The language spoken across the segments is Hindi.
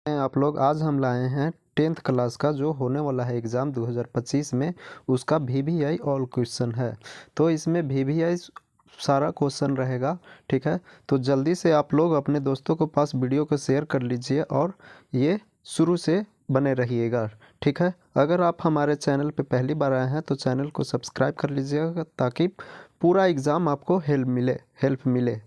आप लोग आज हम लाए हैं 10th क्लास का जो होने वाला है एग्ज़ाम 2025 में, उसका वीवीआई ऑल क्वेश्चन है। तो इसमें वीवीआई सारा क्वेश्चन रहेगा, ठीक है। तो जल्दी से आप लोग अपने दोस्तों को पास वीडियो को शेयर कर लीजिए और ये शुरू से बने रहिएगा, ठीक है। अगर आप हमारे चैनल पे पहली बार आए हैं तो चैनल को सब्सक्राइब कर लीजिएगा ताकि पूरा एग्ज़ाम आपको हेल्प मिले,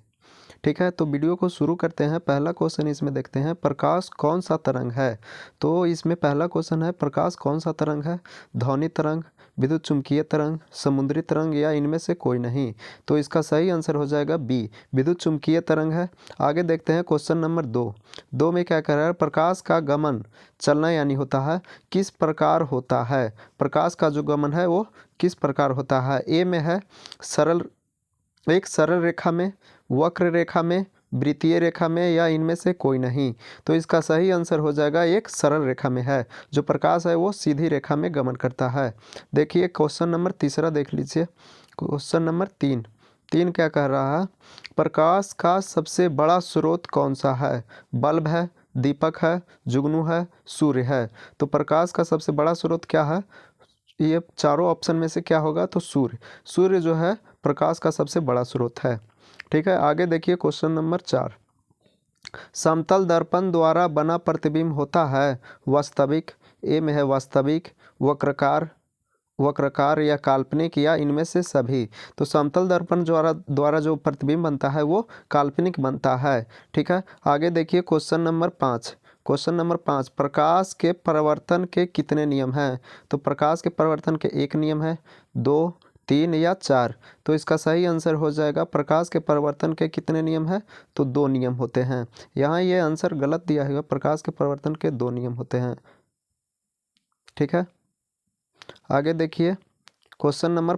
ठीक है। तो वीडियो को शुरू करते हैं। पहला क्वेश्चन इसमें देखते हैं, प्रकाश कौन सा तरंग है। तो इसमें पहला क्वेश्चन है, प्रकाश कौन सा तरंग है। ध्वनि तरंग, विद्युत चुम्बकीय तरंग, समुद्री तरंग या इनमें से कोई नहीं। तो इसका सही आंसर हो जाएगा बी, विद्युत चुम्बकीय तरंग है। आगे देखते हैं क्वेश्चन नंबर 2 में क्या कह रहा है, प्रकाश का गमन चलना यानी होता है किस प्रकार होता है। प्रकाश का जो गमन है वो किस प्रकार होता है। ए में है एक सरल रेखा में, वक्र रेखा में, वृत्तीय रेखा में या इनमें से कोई नहीं। तो इसका सही आंसर हो जाएगा एक सरल रेखा में है। जो प्रकाश है वो सीधी रेखा में गमन करता है। देखिए क्वेश्चन नंबर तीसरा देख लीजिए। क्वेश्चन नंबर 3 क्या कह रहा है, प्रकाश का सबसे बड़ा स्रोत कौन सा है। बल्ब है, दीपक है, जुगनू है, सूर्य है। तो प्रकाश का सबसे बड़ा स्रोत क्या है, ये चारों ऑप्शन में से क्या होगा, तो सूर्य जो है प्रकाश का सबसे बड़ा स्रोत है, ठीक है। आगे देखिए क्वेश्चन नंबर 4, समतल दर्पण द्वारा बना प्रतिबिंब होता है वास्तविक, ए में है वास्तविक, वक्रकार या काल्पनिक या इनमें से सभी। तो समतल दर्पण द्वारा जो प्रतिबिंब बनता है वो काल्पनिक बनता है, ठीक है। आगे देखिए क्वेश्चन नंबर 5, प्रकाश के परिवर्तन के कितने नियम हैं। तो प्रकाश के परिवर्तन के एक नियम है, 2, 3 या 4। तो इसका सही आंसर हो जाएगा, प्रकाश के परिवर्तन के कितने नियम हैं, तो 2 नियम होते हैं। यहाँ ये आंसर गलत दिया है, प्रकाश के परिवर्तन के 2 नियम होते हैं, ठीक है। आगे देखिए क्वेश्चन नंबर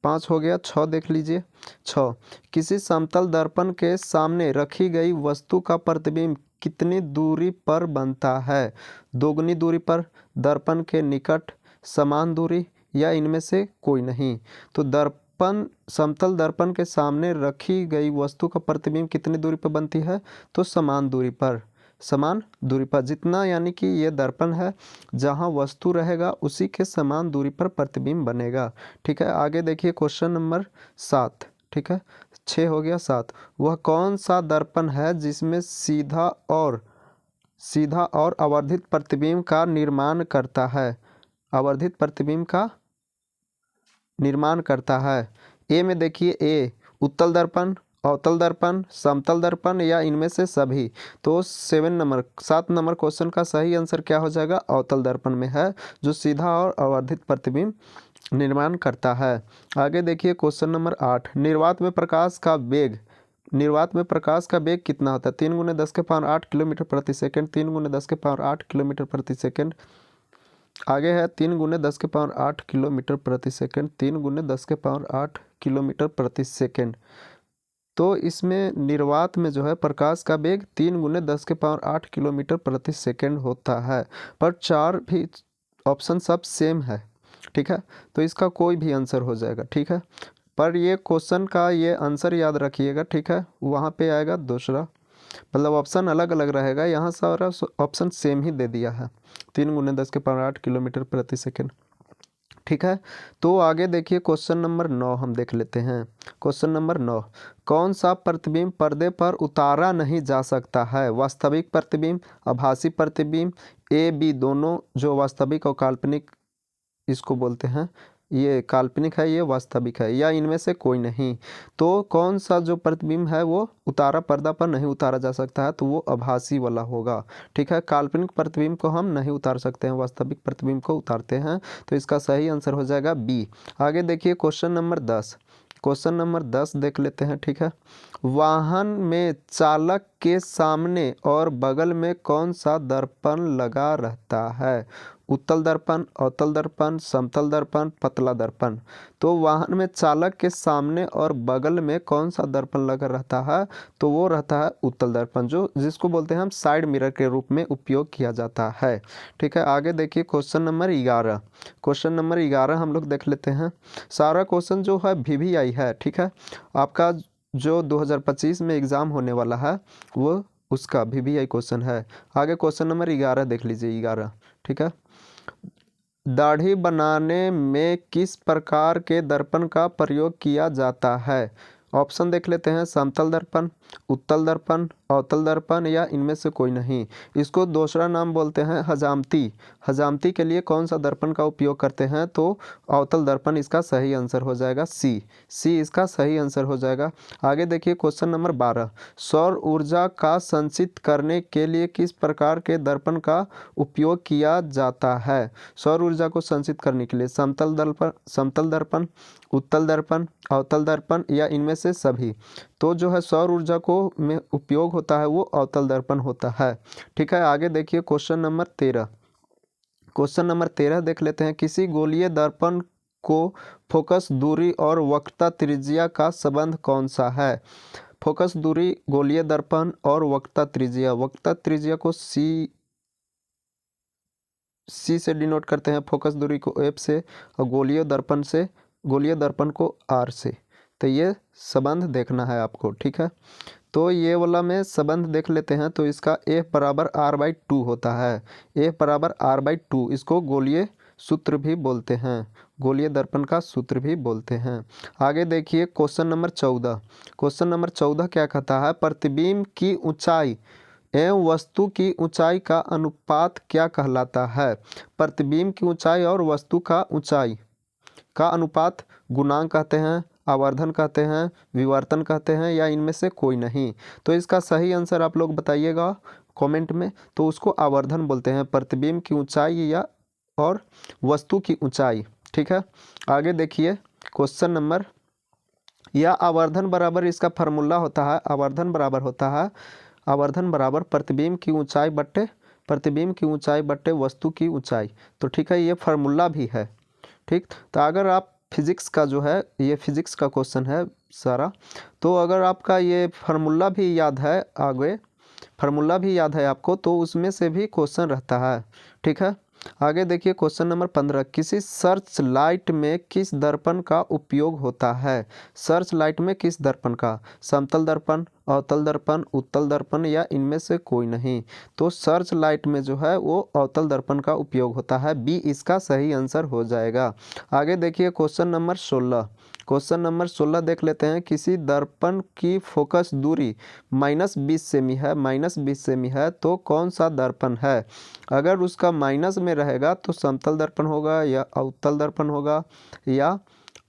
5 हो गया। 6 देख लीजिए। 6, किसी समतल दर्पण के सामने रखी गई वस्तु का प्रतिबिंब कितनी दूरी पर बनता है। दोगुनी दूरी पर, दर्पण के निकट, समान दूरी या इनमें से कोई नहीं। तो समतल दर्पण के सामने रखी गई वस्तु का प्रतिबिंब कितनी दूरी पर बनती है, तो समान दूरी पर जितना, यानी कि ये दर्पण है, जहाँ वस्तु रहेगा उसी के समान दूरी पर प्रतिबिंब बनेगा, ठीक है। आगे देखिए क्वेश्चन नंबर 7, ठीक है। 6 हो गया। 7, वह कौन सा दर्पण है जिसमें सीधा और आवर्धित प्रतिबिंब का निर्माण करता है। आवर्धित प्रतिबिंब का निर्माण करता है। ए में देखिए, ए उत्तल दर्पण, अवतल दर्पण, समतल दर्पण या इनमें से सभी। तो 7 नंबर क्वेश्चन का सही आंसर क्या हो जाएगा, अवतल दर्पण में है, जो सीधा और आवर्धित प्रतिबिंब निर्माण करता है। आगे देखिए क्वेश्चन नंबर 8, निर्वात में प्रकाश का वेग कितना होता है। 3 × 10⁸ किलोमीटर प्रति सेकंड, 3 × 10⁸ किलोमीटर प्रति सेकंड। आगे है 3 × 10⁸ किलोमीटर प्रति सेकंड, 3 × 10⁸ किलोमीटर प्रति सेकंड। तो इसमें निर्वात में जो है प्रकाश का वेग 3 × 10⁸ किलोमीटर प्रति सेकंड होता है। पर 4 भी ऑप्शन सब सेम है, ठीक है। तो इसका कोई भी आंसर हो जाएगा, ठीक है। पर ये क्वेश्चन का ये आंसर याद रखिएगा, ठीक है। वहाँ पे आएगा दूसरा, मतलब ऑप्शन अलग अलग रहेगा, यहाँ सारा ऑप्शन सेम ही दे दिया है, 3 × 10⁸ किलोमीटर प्रति सेकंड, ठीक है। तो आगे देखिए क्वेश्चन नंबर 9 हम देख लेते हैं। क्वेश्चन नंबर 9, कौन सा प्रतिबिंब पर्दे पर उतारा नहीं जा सकता है। वास्तविक प्रतिबिंब, आभासी प्रतिबिंब, ए बी दोनों, जो वास्तविक और काल्पनिक इसको बोलते हैं, ये काल्पनिक है, ये वास्तविक है, या इनमें से कोई नहीं। तो कौन सा जो प्रतिबिंब है वो पर्दा पर नहीं उतारा जा सकता है, तो वो आभासी वाला होगा, ठीक है। काल्पनिक प्रतिबिंब को हम नहीं उतार सकते हैं, वास्तविक प्रतिबिंब को उतारते हैं। तो इसका सही आंसर हो जाएगा बी। आगे देखिए क्वेश्चन नंबर 10 देख लेते हैं, ठीक है। वाहन में चालक के सामने और बगल में कौन सा दर्पण लगा रहता है। उत्तल दर्पण, अवतल दर्पण, समतल दर्पण, पतला दर्पण। तो वाहन में चालक के सामने और बगल में कौन सा दर्पण लगा रहता है, तो वो रहता है उत्तल दर्पण, जो जिसको बोलते हैं हम साइड मिरर के रूप में उपयोग किया जाता है, ठीक है। आगे देखिए क्वेश्चन नंबर 11 हम लोग देख लेते हैं। सारा क्वेश्चन जो है वीवीआई है, ठीक है। आपका जो 2025 में एग्ज़ाम होने वाला है वो उसका VVI क्वेश्चन है। आगे क्वेश्चन नंबर 11 देख लीजिए, 11। ठीक है, दाढ़ी बनाने में किस प्रकार के दर्पण का प्रयोग किया जाता है? ऑप्शन देख लेते हैं, समतल दर्पण, उत्तल दर्पण, अवतल दर्पण या इनमें से कोई नहीं। इसको दूसरा नाम बोलते हैं हजामती। हजामती के लिए कौन सा दर्पण का उपयोग करते हैं? तो अवतल दर्पण इसका सही आंसर हो जाएगा, सी इसका सही आंसर हो जाएगा। आगे देखिए क्वेश्चन नंबर 12, सौर ऊर्जा का संचित करने के लिए किस प्रकार के दर्पण का उपयोग किया जाता है? सौर ऊर्जा को संचित करने के लिए समतल दर्पण, उत्तल दर्पण, अवतल दर्पण या इनमें से सभी। तो जो है सौर ऊर्जा को में उपयोग होता है वो अवतल दर्पण होता है। ठीक है, आगे देखिए क्वेश्चन नंबर 13। क्वेश्चन नंबर 13 देख लेते हैं, किसी गोलीय दर्पण को फोकस दूरी और वक्रता त्रिज्या का संबंध कौन सा है? फोकस दूरी गोलीय दर्पण और वक्रता त्रिज्या को सी से डिनोट करते हैं, फोकस दूरी को F से और गोलीय दर्पण को R से। तो ये संबंध देखना है आपको। ठीक है, तो ये वाला में संबंध देख लेते हैं। तो इसका F बराबर R/2 होता है, F बराबर R/2। इसको गोलीय सूत्र भी बोलते हैं, गोलीय दर्पण का सूत्र भी बोलते हैं। आगे देखिए क्वेश्चन नंबर 14। क्वेश्चन नंबर 14 क्या कहता है? प्रतिबिंब की ऊंचाई एवं वस्तु की ऊंचाई का अनुपात क्या कहलाता है? प्रतिबिंब की ऊंचाई और वस्तु का ऊंचाई का अनुपात गुणांक कहते हैं, आवर्धन कहते हैं, विवर्तन कहते हैं या इनमें से कोई नहीं। तो इसका सही आंसर आप लोग बताइएगा कमेंट में। तो उसको आवर्धन बोलते हैं, प्रतिबिंब की ऊंचाई या और वस्तु की ऊंचाई। ठीक है, आगे देखिए क्वेश्चन नंबर, या आवर्धन बराबर इसका फार्मूला होता है, आवर्धन बराबर प्रतिबिंब की ऊंचाई बट्टे वस्तु की ऊंचाई। तो ठीक है, ये फार्मूला भी है। ठीक, तो अगर आप फिजिक्स का जो है, ये फिजिक्स का क्वेश्चन है सारा, तो अगर आपका ये फार्मूला भी याद है, आगे फार्मूला भी याद है आपको, तो उसमें से भी क्वेश्चन रहता है। ठीक है, आगे देखिए क्वेश्चन नंबर 15, किसी सर्च लाइट में किस दर्पण का उपयोग होता है? सर्च लाइट में किस दर्पण का? समतल दर्पण, अवतल दर्पण, उत्तल दर्पण या इनमें से कोई नहीं। तो सर्च लाइट में जो है वो अवतल दर्पण का उपयोग होता है, बी इसका सही आंसर हो जाएगा। आगे देखिए क्वेश्चन नंबर 16। क्वेश्चन नंबर 16 देख लेते हैं, किसी दर्पण की फोकस दूरी -20 सेमी है तो कौन सा दर्पण है? अगर उसका माइनस में रहेगा तो समतल दर्पण होगा या अवतल दर्पण होगा या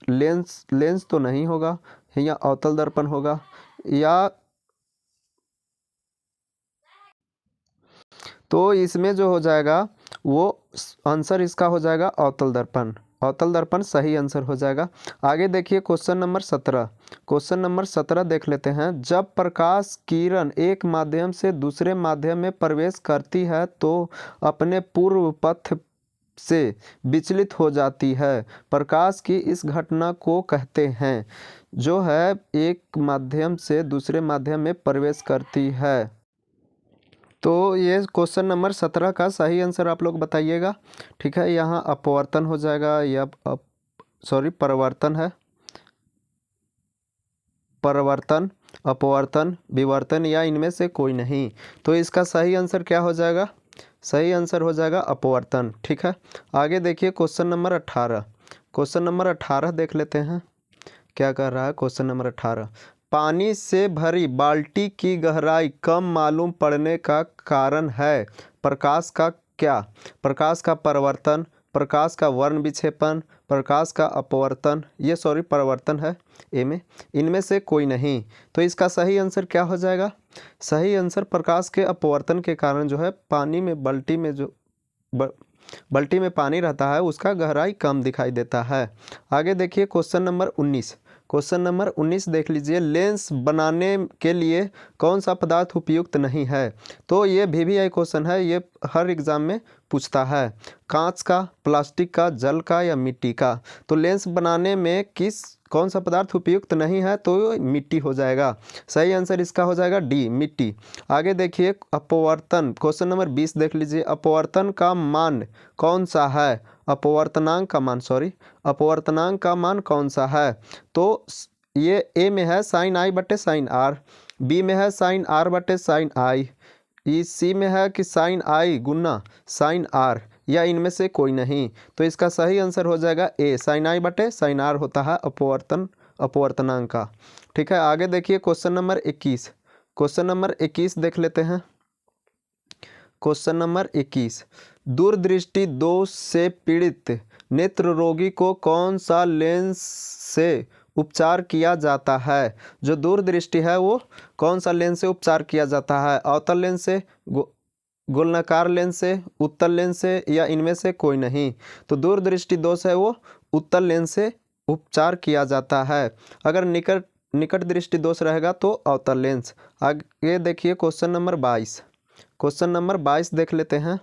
लेंस तो नहीं होगा, या अवतल दर्पण होगा, या तो इसमें जो हो जाएगा वो आंसर इसका हो जाएगा अवतल दर्पण सही आंसर हो जाएगा। आगे देखिए क्वेश्चन नंबर 17। क्वेश्चन नंबर 17 देख लेते हैं, जब प्रकाश किरण एक माध्यम से दूसरे माध्यम में प्रवेश करती है तो अपने पूर्व पथ से विचलित हो जाती है। प्रकाश की इस घटना को कहते हैं, जो है एक माध्यम से दूसरे माध्यम में प्रवेश करती है। तो ये क्वेश्चन नंबर 17 का सही आंसर आप लोग बताइएगा। ठीक है, यहाँ अपवर्तन हो जाएगा या परिवर्तन है, परिवर्तन, अपवर्तन, विवर्तन या इनमें से कोई नहीं। तो इसका सही आंसर क्या हो जाएगा? सही आंसर हो जाएगा अपवर्तन। ठीक है, आगे देखिए क्वेश्चन नंबर 18। क्वेश्चन नंबर 18 देख लेते हैं क्या कर रहा है। क्वेश्चन नंबर 18, पानी से भरी बाल्टी की गहराई कम मालूम पड़ने का कारण है प्रकाश का क्या? प्रकाश का परिवर्तन, प्रकाश का वर्ण विक्षेपण, प्रकाश का अपवर्तन, ये परिवर्तन है ए में, इनमें से कोई नहीं। तो इसका सही आंसर क्या हो जाएगा? सही आंसर प्रकाश के अपवर्तन के कारण जो है पानी में बाल्टी में पानी रहता है उसका गहराई कम दिखाई देता है। आगे देखिए क्वेश्चन नंबर 19। क्वेश्चन नंबर 19 देख लीजिए, लेंस बनाने के लिए कौन सा पदार्थ उपयुक्त नहीं है? तो ये VVI क्वेश्चन है, ये हर एग्जाम में पूछता है। कांच का, प्लास्टिक का, जल का या मिट्टी का? तो लेंस बनाने में कौन सा पदार्थ उपयुक्त नहीं है? तो मिट्टी हो जाएगा। सही आंसर इसका हो जाएगा डी, मिट्टी। आगे देखिए अपवर्तन, क्वेश्चन नंबर 20 देख लीजिए, अपवर्तन का मान कौन सा है? अपवर्तनांक का मान कौन सा है? तो ये ए में है sin I/sin R। बी में है साइन आर बटे साइन आई, सी में है कि साइन आई गुना साइन आर, या इनमें से कोई नहीं। तो इसका सही आंसर हो जाएगा ए, साइन आई बटे साइन आर होता है अपवर्तनांक का। ठीक है, आगे देखिए क्वेश्चन नंबर 21। क्वेश्चन नंबर 21 देख लेते हैं। क्वेश्चन नंबर 21, दूरदृष्टि दोष से पीड़ित नेत्र रोगी को कौन सा लेंस से उपचार किया जाता है? जो दूरदृष्टि है वो कौन सा लेंस से उपचार किया जाता है? अवतल लेंस से, गोलाकार लेंस से, उत्तल लेंस से, या इनमें से कोई नहीं। तो दूरदृष्टि दोष है वो उत्तल लेंस से उपचार किया जाता है। अगर निकट दृष्टि दोष रहेगा तो अवतल लेंस। आगे देखिए क्वेश्चन नंबर 22। क्वेश्चन नंबर 22 देख लेते हैं।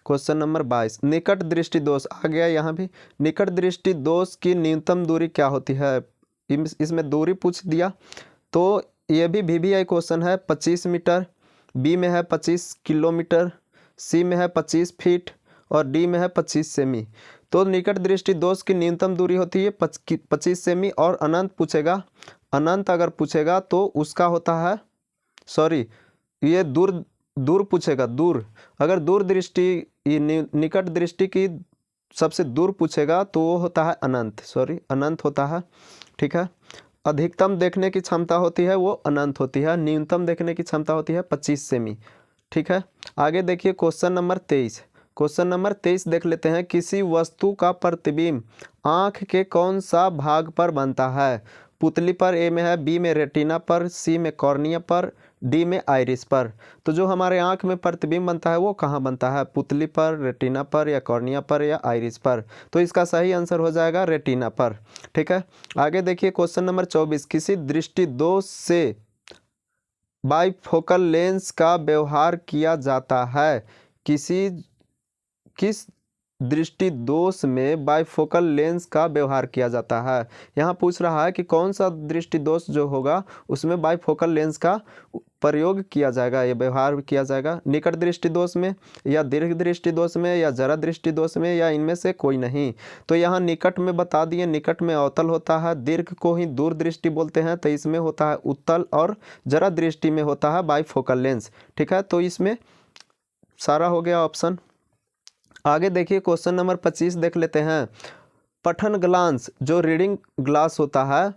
क्वेश्चन नंबर 22, निकट दृष्टि दोष आ गया यहाँ भी। निकट दृष्टि दोष की न्यूनतम दूरी क्या होती है? इसमें दूरी पूछ दिया, तो ये भी VVI क्वेश्चन है। 25 मीटर, बी में है 25 किलोमीटर, सी में है 25 फीट और डी में है 25 सेमी। तो निकट दृष्टि दोष की न्यूनतम दूरी होती है 25 सेमी। और अनंत पूछेगा, अनंत अगर पूछेगा तो उसका होता है, सॉरी ये दूर पूछेगा, दूर। अगर दूर दृष्टि निकट दृष्टि की सबसे दूर पूछेगा तो वो होता है अनंत, सॉरी अनंत होता है। ठीक है, अधिकतम देखने की क्षमता होती है वो अनंत होती है, न्यूनतम देखने की क्षमता होती है 25 सेमी। ठीक है, आगे देखिए क्वेश्चन नंबर 23। क्वेश्चन नंबर 23 देख लेते हैं। किसी वस्तु का प्रतिबिंब आँख के कौन सा भाग पर बनता है? पुतली पर, ए में है, बी में रेटिना पर, सी में कॉर्निया पर, डी में आइरिस पर। तो जो हमारे आँख में प्रतिबिंब बनता है वो कहाँ बनता है? पुतली पर, रेटिना पर, या कॉर्निया पर, या आइरिस पर। तो इसका सही आंसर हो जाएगा रेटिना पर। ठीक है, आगे देखिए क्वेश्चन नंबर 24। किसी दृष्टि दोष से बाइफोकल लेंस का व्यवहार किया जाता है? किस दृष्टि दोष में बाइफोकल लेंस का व्यवहार किया जाता है? यहाँ पूछ रहा है कि कौन सा दृष्टि दोष जो होगा उसमें बाइफोकल लेंस का प्रयोग किया जाएगा, या व्यवहार किया जाएगा। निकट दृष्टि दोष में, या दीर्घ दृष्टि दोष में, या जरा दृष्टि दोष में, या इनमें से कोई नहीं। तो यहाँ निकट में बता दिए, निकट में अवतल होता है, दीर्घ को ही दूर दृष्टि बोलते हैं, तो इसमें होता है उत्तल, और जरा दृष्टि में होता है बाइफोकल लेंस। ठीक है, तो इसमें सारा हो गया ऑप्शन। आगे देखिए क्वेश्चन नंबर 25 देख लेते हैं। पठन ग्लास, जो रीडिंग ग्लास होता है,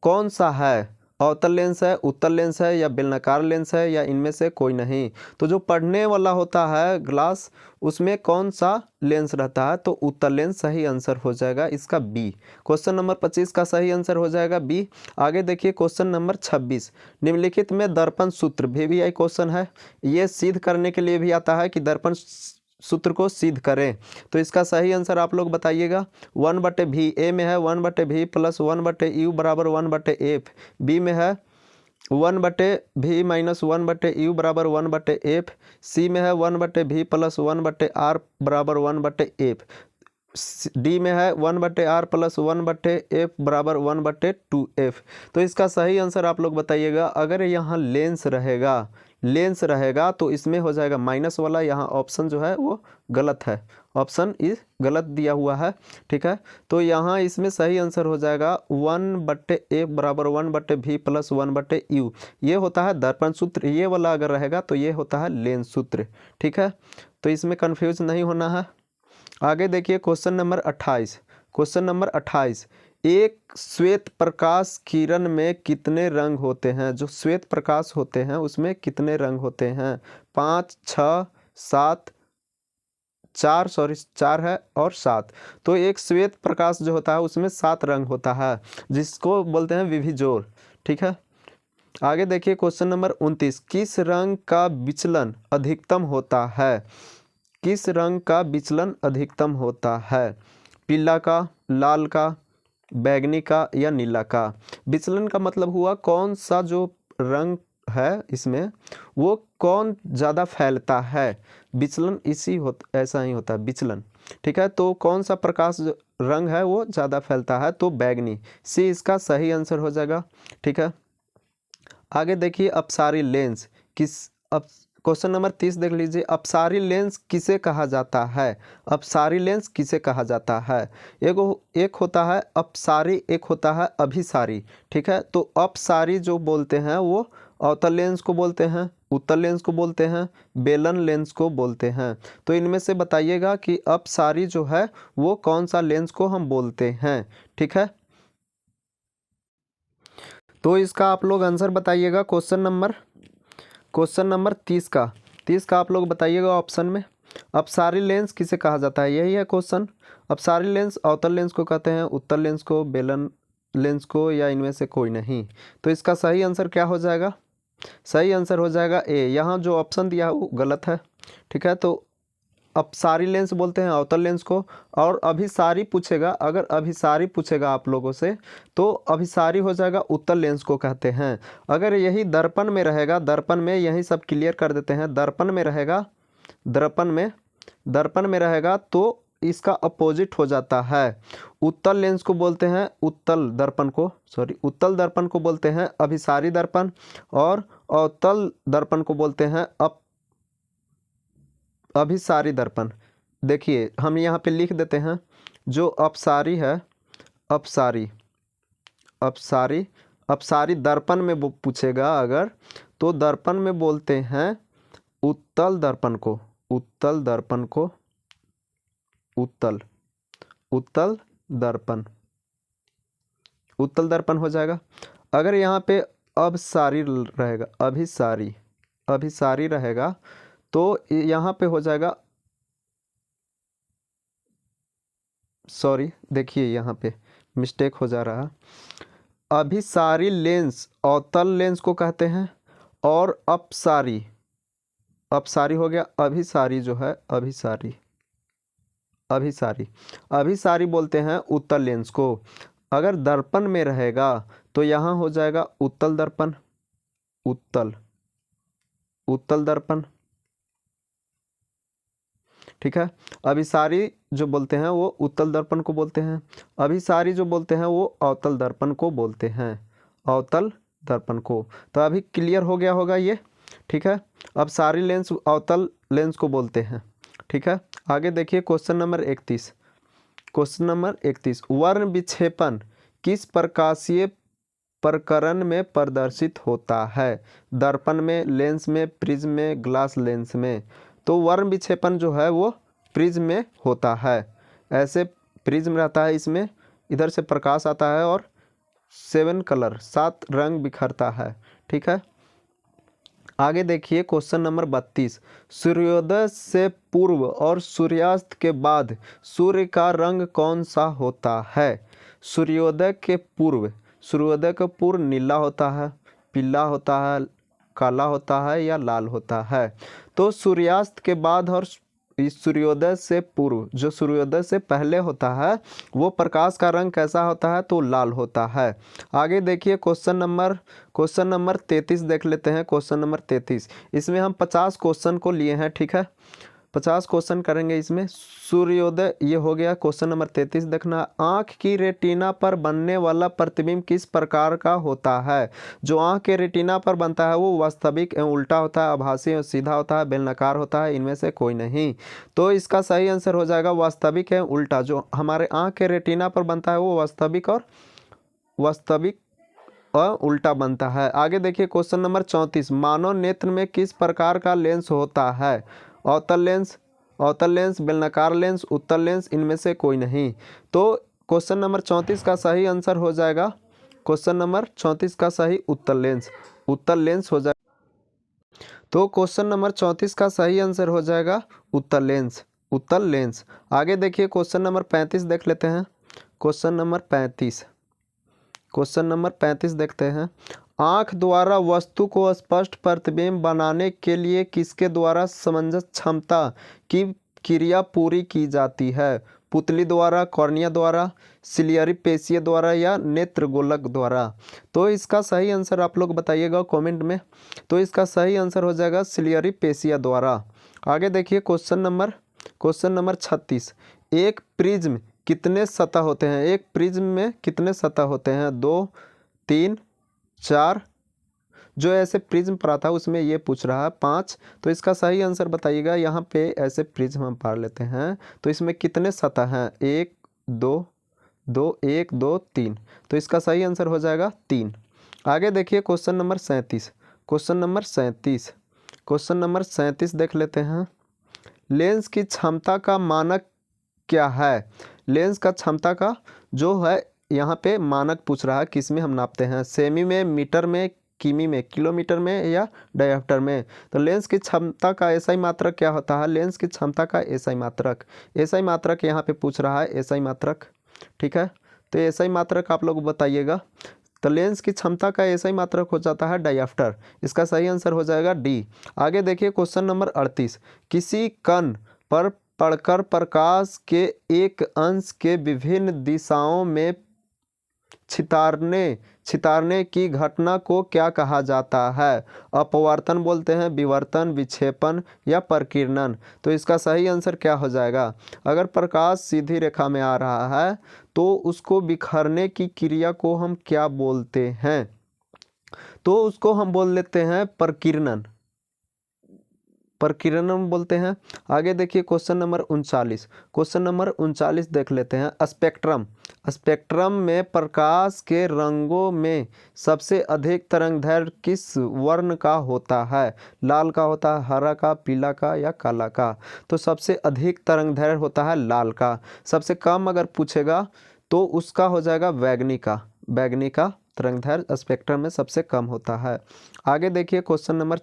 कौन सा है? अवतल लेंस है, उत्तल लेंस है, या बेलनाकार लेंस है, या इनमें से कोई नहीं। तो जो पढ़ने वाला होता है ग्लास, उसमें कौन सा लेंस रहता है? तो उत्तल लेंस सही आंसर हो जाएगा इसका बी। क्वेश्चन नंबर 25 का सही आंसर हो जाएगा बी। आगे देखिए क्वेश्चन नंबर 26। निम्नलिखित में दर्पण सूत्र, VVI क्वेश्चन है, ये सिद्ध करने के लिए भी आता है कि दर्पण सूत्र को सिद्ध करें। तो इसका सही आंसर आप लोग बताइएगा। 1/v, ए में है 1/v प्लस 1/u बराबर 1/f, बी में है 1/v माइनस 1/u बराबर 1/f, सी में है 1/v प्लस 1/r बराबर 1/f, डी में है 1/r प्लस 1/f बराबर 1/2f। तो इसका सही आंसर आप लोग बताइएगा। अगर यहाँ लेंस रहेगा तो इसमें हो जाएगा माइनस वाला। यहाँ ऑप्शन जो है वो गलत है, ऑप्शन इस गलत दिया हुआ है। ठीक है, तो यहाँ इसमें सही आंसर हो जाएगा 1/f बराबर 1/v प्लस 1/u। ये होता है दर्पण सूत्र, ये वाला अगर रहेगा तो ये होता है लेंस सूत्र। ठीक है, तो इसमें कन्फ्यूज नहीं होना है। आगे देखिए क्वेश्चन नंबर 28। क्वेश्चन नंबर 28, एक श्वेत प्रकाश किरण में कितने रंग होते हैं? जो श्वेत प्रकाश होते हैं उसमें कितने रंग होते हैं? 5, 6, 7, 4 है और 7। तो एक श्वेत प्रकाश जो होता है उसमें 7 रंग होता है, जिसको बोलते हैं विभिजोर। ठीक है, आगे देखिए क्वेश्चन नंबर 29। किस रंग का विचलन अधिकतम होता है? किस रंग का विचलन अधिकतम होता है? पीला का, लाल का, बैगनी का, या नीला का? विचलन का मतलब हुआ कौन सा जो रंग है इसमें वो कौन ज़्यादा फैलता है। विचलन ऐसा ही होता है विचलन। ठीक है, तो कौन सा प्रकाश रंग है वो ज़्यादा फैलता है? तो बैगनी, सी इसका सही आंसर हो जाएगा। ठीक है, आगे देखिए अपसारी लेंस। क्वेश्चन नंबर 30 देख लीजिए, अपसारी लेंस किसे कहा जाता है? अपसारी लेंस किसे कहा जाता है? एक होता है अपसारी, एक होता है अभिसारी। ठीक है, तो अपसारी जो बोलते हैं वो अवतल लेंस को बोलते हैं, उत्तल लेंस को बोलते हैं, बेलन लेंस को बोलते हैं। तो इनमें से बताइएगा कि अपसारी जो है वो कौन सा लेंस को हम बोलते हैं। ठीक है, तो इसका आप लोग आंसर बताइएगा। क्वेश्चन नंबर 30 का आप लोग बताइएगा ऑप्शन में। अपसारी लेंस किसे कहा जाता है, यही है क्वेश्चन। अपसारी लेंस अवतल लेंस को कहते हैं, उत्तल लेंस को, बेलन लेंस को, या इनमें से कोई नहीं। तो इसका सही आंसर क्या हो जाएगा? सही आंसर हो जाएगा ए। यहाँ जो ऑप्शन दिया है वो गलत है। ठीक है, तो अपसारी लेंस बोलते हैं अवतल लेंस को, और अभिसारी पूछेगा, अगर अभिसारी पूछेगा आप लोगों से तो अभिसारी हो जाएगा उत्तल लेंस को कहते हैं। अगर यही दर्पण में रहेगा, दर्पण में यही सब क्लियर कर देते हैं, दर्पण में रहेगा, दर्पण में रहेगा तो इसका अपोजिट हो जाता है। उत्तल लेंस को बोलते हैं, उत्तल दर्पण को बोलते हैं अभिसारी दर्पण, और अवतल दर्पण को बोलते हैं अभिसारी दर्पण। देखिए हम यहाँ पे लिख देते हैं, जो अपसारी है, अपसारी दर्पण में वो पूछेगा अगर, तो दर्पण में बोलते हैं उत्तल दर्पण को, उत्तल दर्पण हो जाएगा। अगर यहाँ पे अभिसारी रहेगा, अभिसारी रहेगा तो यहाँ पे हो जाएगा, सॉरी देखिए यहाँ पे मिस्टेक हो जा रहा है। अभिसारी लेंस अवतल लेंस को कहते हैं, और अपसारी हो गया, अभिसारी जो है अभिसारी बोलते हैं उत्तल लेंस को। अगर दर्पण में रहेगा तो यहाँ हो जाएगा उत्तल दर्पण, उत्तल दर्पण। ठीक है, अभिसारी जो बोलते हैं वो उत्तल दर्पण को बोलते हैं, अभिसारी जो बोलते हैं वो अवतल दर्पण को बोलते हैं, अवतल दर्पण को। तो अभी क्लियर हो गया होगा ये। ठीक है, अब सारी लेंस अवतल लेंस को बोलते हैं। ठीक है, आगे देखिए क्वेश्चन नंबर 31। वर्ण विक्षेपण किस प्रकाशीय प्रकरण में प्रदर्शित होता है? दर्पण में, लेंस में, प्रिज्म में, ग्लास लेंस में। तो वर्ण विक्षेपण जो है वो प्रिज्म में होता है। ऐसे प्रिज्म रहता है, इसमें इधर से प्रकाश आता है और 7 रंग बिखरता है। ठीक है, आगे देखिए क्वेश्चन नंबर 32। सूर्योदय से पूर्व और सूर्यास्त के बाद सूर्य का रंग कौन सा होता है? सूर्योदय के पूर्व नीला होता है, पीला होता है, काला होता है, या लाल होता है। तो सूर्यास्त के बाद और सूर्योदय से पूर्व, जो सूर्योदय से पहले होता है, वो प्रकाश का रंग कैसा होता है? तो लाल होता है। आगे देखिए क्वेश्चन नंबर 33 देख लेते हैं। क्वेश्चन नंबर 33, इसमें हम 50 क्वेश्चन को लिए हैं। ठीक है, 50 क्वेश्चन करेंगे इसमें। सूर्योदय ये हो गया। क्वेश्चन नंबर 33 देखना, आँख की रेटिना पर बनने वाला प्रतिबिंब किस प्रकार का होता है? जो आँख के रेटिना पर बनता है वो वास्तविक एवं उल्टा होता है, आभासी एवं सीधा होता है, बेलनाकार होता है, इनमें से कोई नहीं। तो इसका सही आंसर हो जाएगा वास्तविक एवं उल्टा। जो हमारे आँख के रेटिना पर बनता है वो वास्तविक और उल्टा बनता है। आगे देखिए क्वेश्चन नंबर 34, मानव नेत्र में किस प्रकार का लेंस होता है? अवतल लेंस, बेलनाकार लेंस, उत्तल लेंस, इनमें से कोई नहीं। तो क्वेश्चन नंबर 34 का सही आंसर हो जाएगा, क्वेश्चन नंबर 34 का सही उत्तल लेंस हो जाएगा। तो क्वेश्चन नंबर 34 का सही आंसर हो जाएगा उत्तल लेंस। आगे देखिए क्वेश्चन नंबर 35 देख लेते हैं। क्वेश्चन नंबर 35 देखते हैं। आँख द्वारा वस्तु को स्पष्ट प्रतिबिंब बनाने के लिए किसके द्वारा समंजस क्षमता की क्रिया पूरी की जाती है? पुतली द्वारा, कॉर्निया द्वारा, सिलियरी पेशिया द्वारा, या नेत्र गोलक द्वारा। तो इसका सही आंसर आप लोग बताइएगा कमेंट में। तो इसका सही आंसर हो जाएगा सिलियरी पेशिया द्वारा। आगे देखिए क्वेश्चन नंबर 36, एक प्रिज्म कितने सतह होते हैं? एक प्रिज्म में कितने सतह होते हैं? 2, 3, 4। जो ऐसे प्रिज्म पढ़ा था उसमें ये पूछ रहा है 5। तो इसका सही आंसर बताइएगा। यहाँ पे ऐसे प्रिज्म हम पढ़ लेते हैं, तो इसमें कितने सतह हैं? 1 2 2 1 2 3। तो इसका सही आंसर हो जाएगा 3। आगे देखिए क्वेश्चन नंबर 37। क्वेश्चन नंबर 37 देख लेते हैं। लेंस की क्षमता का मानक क्या है? लेंस का क्षमता का जो है यहाँ पे मानक पूछ रहा है, किस में हम नापते हैं? सेमी में, मीटर में, किमी में, किलोमीटर में या डायप्टर में? तो लेंस की क्षमता का एसआई मात्रक क्या होता है? लेंस की क्षमता का एसआई मात्रक यहाँ पे पूछ रहा है, एसआई मात्रक। ठीक है, तो एसआई मात्रक आप लोग बताइएगा। तो लेंस की क्षमता का एसआई मात्रक हो जाता है डायप्टर। इसका सही आंसर हो जाएगा डी। आगे देखिए क्वेश्चन नंबर 38। किसी कण पर पड़कर प्रकाश के एक अंश के विभिन्न दिशाओं में छितारने की घटना को क्या कहा जाता है? अपवर्तन बोलते हैं, विवर्तन, विक्षेपण या प्रकीर्णन? तो इसका सही आंसर क्या हो जाएगा? अगर प्रकाश सीधी रेखा में आ रहा है तो उसको बिखरने की क्रिया को हम क्या बोलते हैं? तो उसको हम बोल लेते हैं प्रकीर्णन बोलते हैं। आगे देखिए क्वेश्चन नंबर 39 देख लेते हैं। स्पेक्ट्रम में प्रकाश के रंगों में सबसे अधिक तरंगदैर्घ्य किस वर्ण का होता है? लाल का होता है, हरा का, पीला का या काला का? तो सबसे अधिक तरंगदैर्घ्य होता है लाल का। सबसे कम अगर पूछेगा तो उसका हो जाएगा बैगनी का तरंगदैर्घ्य स्पेक्ट्रम में सबसे कम होता है। आगे देखिए क्वेश्चन नंबर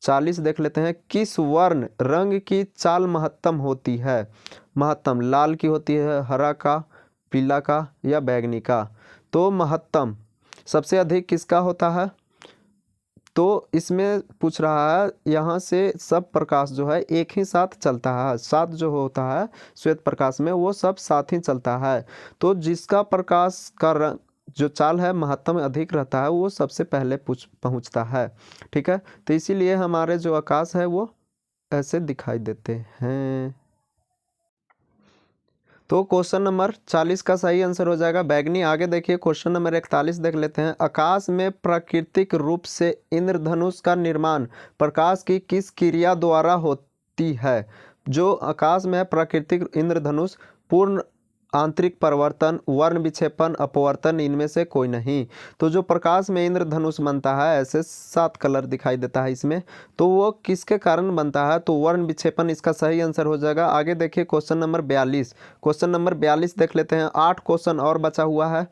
40 देख लेते हैं। किस वर्ण रंग की चाल महत्तम होती है? महत्तम लाल की होती है, हरा का, पीला का या बैगनी का? तो महत्तम सबसे अधिक किसका होता है? तो इसमें पूछ रहा है, यहाँ से सब प्रकाश जो है एक ही साथ चलता है। साथ जो होता है श्वेत प्रकाश में वो सब साथ ही चलता है। तो जिसका प्रकाश का रंग जो चाल है महत्तम अधिक रहता है वो सबसे पहले पहुँचता है। ठीक है, तो इसीलिए हमारे जो आकाश है वो ऐसे दिखाई देते हैं। तो क्वेश्चन नंबर 40 का सही आंसर हो जाएगा बैगनी। आगे देखिए क्वेश्चन नंबर 41 देख लेते हैं। आकाश में प्राकृतिक रूप से इंद्रधनुष का निर्माण प्रकाश की किस क्रिया द्वारा होती है? जो आकाश में प्राकृतिक इंद्रधनुष पूर्ण आंतरिक परिवर्तन, वर्ण विक्षेपण, अपवर्तन, इनमें से कोई नहीं। तो जो प्रकाश में इंद्रधनुष बनता है, ऐसे 7 कलर दिखाई देता है इसमें, तो वो किसके कारण बनता है? तो वर्ण विक्षेपण इसका सही आंसर हो जाएगा। आगे देखिए क्वेश्चन नंबर 42 देख लेते हैं। 8 क्वेश्चन और बचा हुआ है।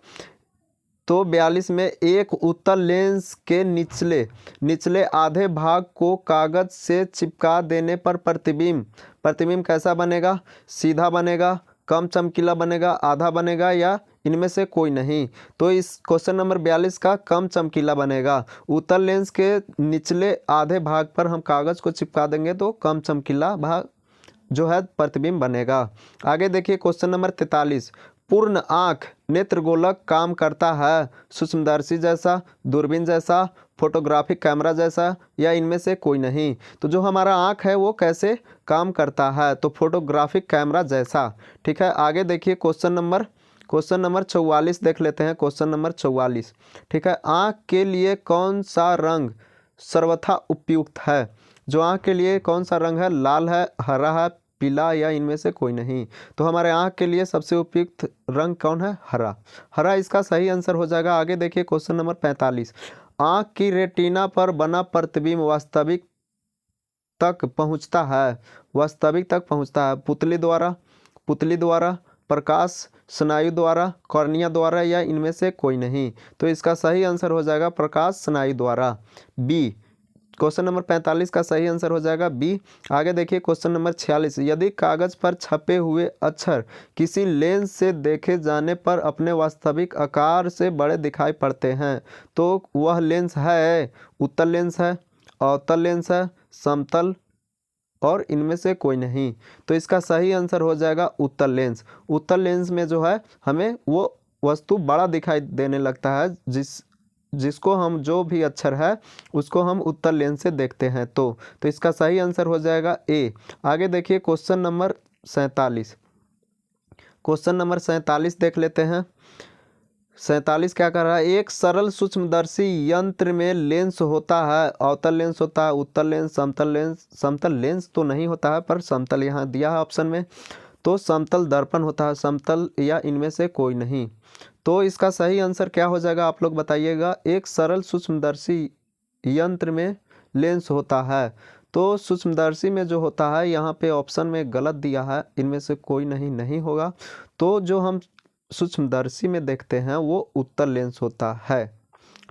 तो 42 में एक उत्तल लेंस के निचले आधे भाग को कागज से चिपका देने पर प्रतिबिंब कैसा बनेगा? सीधा बनेगा, कम चमकीला बनेगा, आधा बनेगा या इनमें से कोई नहीं? तो इस क्वेश्चन नंबर 42 का कम चमकीला बनेगा। उत्तल लेंस के निचले आधे भाग पर हम कागज को चिपका देंगे तो कम चमकीला भाग जो है प्रतिबिंब बनेगा। आगे देखिए क्वेश्चन नंबर 43। पूर्ण आँख नेत्रगोलक काम करता है सूक्ष्मदर्शी जैसा, दूरबीन जैसा, फोटोग्राफिक कैमरा जैसा या इनमें से कोई नहीं? तो जो हमारा आँख है वो कैसे काम करता है? तो फोटोग्राफिक कैमरा जैसा। ठीक है, आगे देखिए क्वेश्चन नंबर 44 देख लेते हैं। Question number 44। ठीक है, आँख के लिए कौन सा रंग सर्वथा उपयुक्त है? जो आँख के लिए कौन सा रंग है? लाल है, हरा है, पीला या इनमें से कोई नहीं? तो हमारे आँख के लिए सबसे उपयुक्त रंग कौन है? हरा इसका सही आंसर हो जाएगा। आगे देखिए क्वेश्चन नंबर 45। आँख की रेटिना पर बना प्रतिबिंब वास्तविक तक पहुँचता है पुतली द्वारा, प्रकाश स्नायु द्वारा, कॉर्निया द्वारा या इनमें से कोई नहीं? तो इसका सही आंसर हो जाएगा प्रकाश स्नायु द्वारा, बी। क्वेश्चन नंबर 45 का सही आंसर हो जाएगा बी। आगे देखिए क्वेश्चन नंबर 46। यदि कागज पर छपे हुए अक्षर किसी लेंस से देखे जाने पर अपने वास्तविक आकार से बड़े दिखाई पड़ते हैं तो वह लेंस है उत्तल लेंस है, अवतल लेंस है, समतल और इनमें से कोई नहीं? तो इसका सही आंसर हो जाएगा उत्तल लेंस में जो है हमें वो वस्तु बड़ा दिखाई देने लगता है जिसको हम जो भी अक्षर है उसको हम उत्तल लेंस से देखते हैं। तो इसका सही आंसर हो जाएगा ए। आगे देखिए क्वेश्चन नंबर 47 देख लेते हैं। 47 क्या कर रहा है, एक सरल सूक्ष्मदर्शी यंत्र में लेंस होता है, अवतल लेंस होता है, उत्तल लेंस, समतल लेंस, समतल लेंस तो नहीं होता है पर समतल यहाँ दिया है ऑप्शन में, तो समतल दर्पण होता है, समतल या इनमें से कोई नहीं। तो इसका सही आंसर क्या हो जाएगा आप लोग बताइएगा। एक सरल सूक्ष्मदर्शी यंत्र में लेंस होता है, तो सूक्ष्मदर्शी में जो होता है यहाँ पे ऑप्शन में गलत दिया है, इनमें से कोई नहीं होगा। तो जो हम सूक्ष्मदर्शी में देखते हैं वो उत्तल लेंस होता है।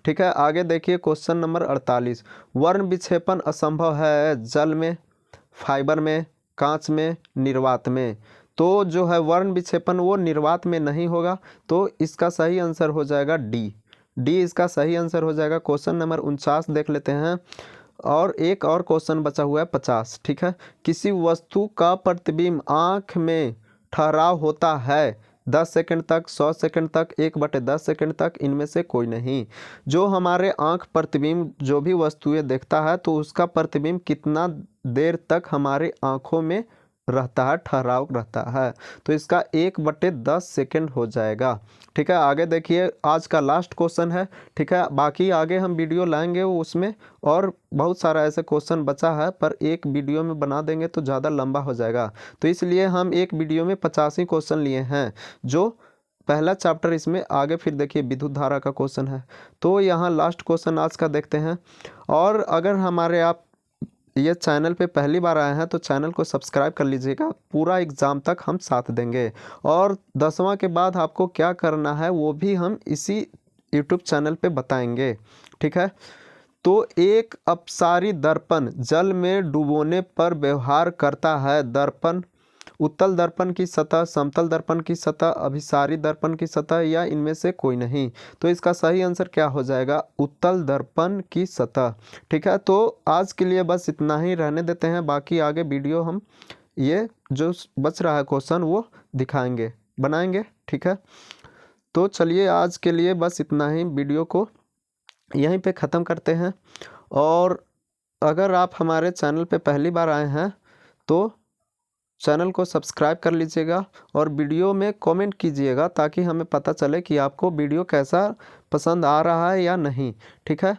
ठीक है, आगे देखिए क्वेश्चन नंबर 48। वर्ण विक्षेपण असंभव है जल में, फाइबर में, कांच में, निर्वात में। तो जो है वर्ण विक्षेपण वो निर्वात में नहीं होगा, तो इसका सही आंसर हो जाएगा डी। डी इसका सही आंसर हो जाएगा। क्वेश्चन नंबर 49 देख लेते हैं, और एक और क्वेश्चन बचा हुआ है 50। ठीक है, किसी वस्तु का प्रतिबिंब आँख में ठहराव होता है 10 सेकंड तक, 100 सेकंड तक, 1/10 सेकंड तक, इनमें से कोई नहीं। जो हमारे आँख प्रतिबिंब जो भी वस्तुएं देखता है तो उसका प्रतिबिंब कितना देर तक हमारे आँखों में रहता है, ठहराव रहता है, तो इसका 1/10 सेकंड हो जाएगा। ठीक है, आगे देखिए आज का लास्ट क्वेश्चन है। ठीक है, बाकी आगे हम वीडियो लाएंगे उसमें, और बहुत सारा ऐसे क्वेश्चन बचा है पर एक वीडियो में बना देंगे तो ज़्यादा लंबा हो जाएगा, तो इसलिए हम एक वीडियो में 85 क्वेश्चन लिए हैं। जो पहला चैप्टर इसमें, आगे फिर देखिए विद्युत धारा का क्वेश्चन है। तो यहाँ लास्ट क्वेश्चन आज का देखते हैं। और अगर हमारे आप ये चैनल पे पहली बार आए हैं तो चैनल को सब्सक्राइब कर लीजिएगा, पूरा एग्ज़ाम तक हम साथ देंगे। और 10वां के बाद आपको क्या करना है वो भी हम इसी यूट्यूब चैनल पे बताएंगे। ठीक है, तो एक अपसारी दर्पण जल में डुबोने पर व्यवहार करता है। दर्पण उत्तल दर्पण की सतह, समतल दर्पण की सतह, अभिसारी दर्पण की सतह, या इनमें से कोई नहीं। तो इसका सही आंसर क्या हो जाएगा, उत्तल दर्पण की सतह। ठीक है, तो आज के लिए बस इतना ही रहने देते हैं, बाकी आगे वीडियो हम ये जो बच रहा है क्वेश्चन वो दिखाएंगे, बनाएंगे। ठीक है, तो चलिए आज के लिए बस इतना ही, वीडियो को यहीं पे ख़त्म करते हैं। और अगर आप हमारे चैनल पे पहली बार आए हैं तो चैनल को सब्सक्राइब कर लीजिएगा, और वीडियो में कमेंट कीजिएगा ताकि हमें पता चले कि आपको वीडियो कैसा पसंद आ रहा है या नहीं। ठीक है।